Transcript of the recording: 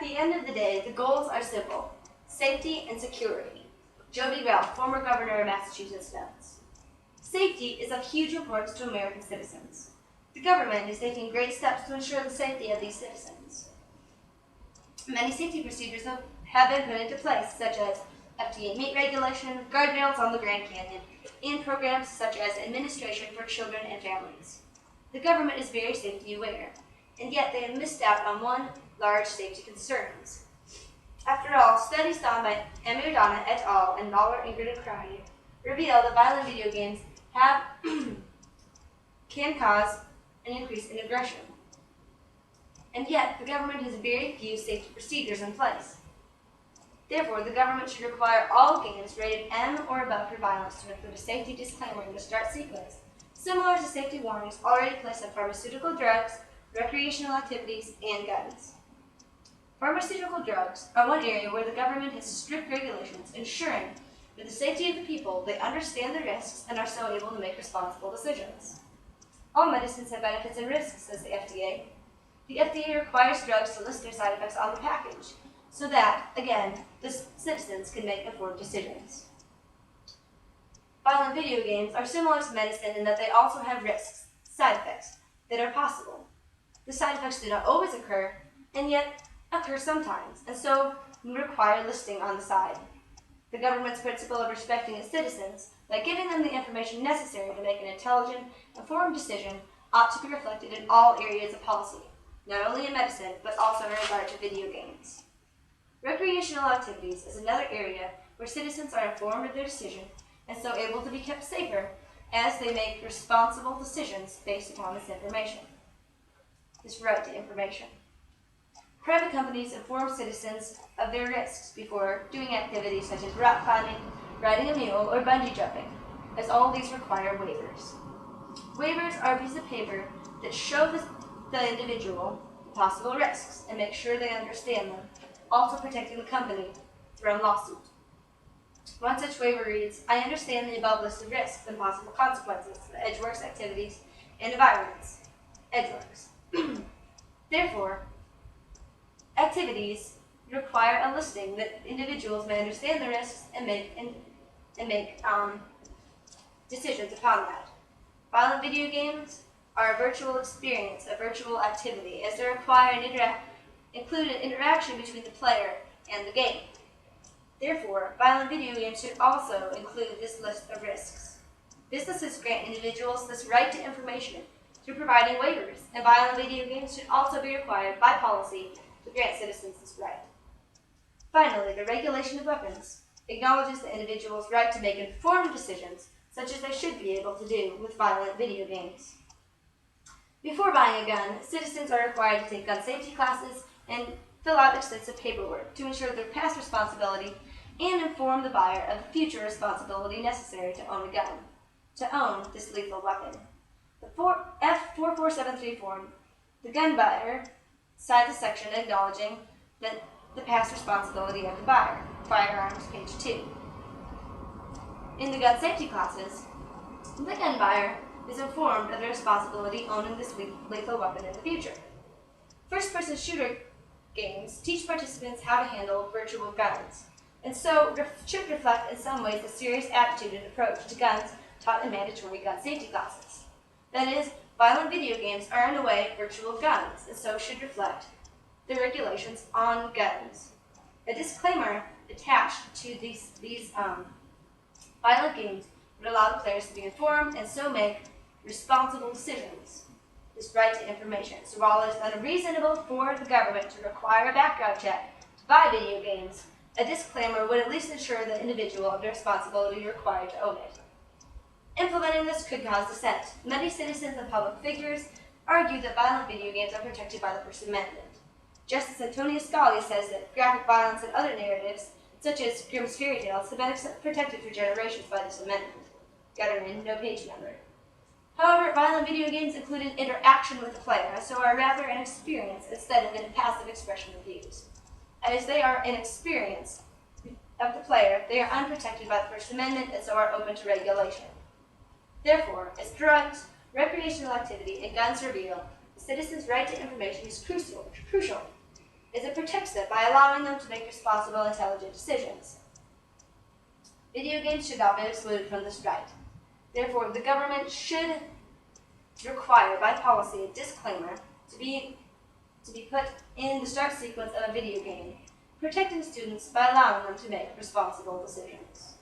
At the end of the day, the goals are simple: safety and security. Jody Ralph, former governor of Massachusetts, notes. Safety is of huge importance to American citizens. The government is taking great steps to ensure the safety of these citizens. Many safety procedures have been put into place, such as FDA meat regulation, guardrails on the Grand Canyon, and programs such as Administration for Children and Families. The government is very safety aware, and yet they have missed out on one large safety concerns. After all, studies done by Emmy O'Donnell et al. And Mahler, Ingrid, and Crowley reveal that violent video games can cause an increase in aggression. And yet, the government has very few safety procedures in place. Therefore, the government should require all games rated M or above for violence to include a safety disclaimer in the start sequence, similar to safety warnings already placed on pharmaceutical drugs, recreational activities, and guns. Pharmaceutical drugs are one area where the government has strict regulations ensuring for the safety of the people, they understand the risks and are so able to make responsible decisions. All medicines have benefits and risks, says the FDA. The FDA requires drugs to list their side effects on the package, so that, again, the citizens can make informed decisions. Violent video games are similar to medicine in that they also have risks, side effects, that are possible. The side effects do not always occur, and yet occur sometimes, and so require listing on the side. The government's principle of respecting its citizens by giving them the information necessary to make an intelligent, informed decision ought to be reflected in all areas of policy, not only in medicine, but also in regard to video games. Recreational activities is another area where citizens are informed of their decision and so able to be kept safer as they make responsible decisions based upon this information. This right to information. Private companies inform citizens of their risks before doing activities such as rock climbing, riding a mule, or bungee jumping, as all these require waivers. Waivers are a piece of paper that show the individual possible risks and make sure they understand them, also protecting the company from lawsuit. One such waiver reads, "I understand the above list of risks and possible consequences of EdgeWorks activities and environments." EdgeWorks. Therefore, activities require a listing that individuals may understand the risks and make decisions upon that. Violent video games are a virtual experience, a virtual activity, as they require include an interaction between the player and the game. Therefore, violent video games should also include this list of risks. Businesses grant individuals this right to information through providing waivers, and violent video games should also be required by policy to grant citizens this right. Finally, the regulation of weapons acknowledges the individual's right to make informed decisions, such as they should be able to do with violent video games. Before buying a gun, citizens are required to take gun safety classes and fill out extensive paperwork to ensure their past responsibility and inform the buyer of the future responsibility necessary to own a gun, to own this lethal weapon. The F4473 form, the gun buyer signs a section acknowledging that the past responsibility of the buyer, firearms, page 2. In the gun safety classes, the gun buyer is informed of their responsibility owning this lethal weapon in the future. First-person shooter games teach participants how to handle virtual guns, and so should reflect in some ways the serious attitude and approach to guns taught in mandatory gun safety classes. That is, violent video games are in a way virtual guns, and so should reflect the regulations on guns. A disclaimer attached to these violent games would allow the players to be informed and so make responsible decisions. This right to information. So while it is unreasonable for the government to require a background check to buy video games, a disclaimer would at least ensure the individual of the responsibility required to own it. Implementing this could cause dissent. Many citizens and public figures argue that violent video games are protected by the First Amendment. Justice Antonia Scalia says that graphic violence and other narratives, such as Grimm's fairy tales, have been protected for generations by this amendment. Gutterman, no page number. However, violent video games include an interaction with the player, so are rather an experience instead of a passive expression of views. As they are an experience of the player, they are unprotected by the First Amendment and so are open to regulation. Therefore, as drugs, recreational activity, and guns reveal, the citizen's right to information is crucial. is it protects them by allowing them to make responsible, intelligent decisions. Video games should not be excluded from this right. Therefore, the government should require by policy a disclaimer to be put in the start sequence of a video game, protecting students by allowing them to make responsible decisions.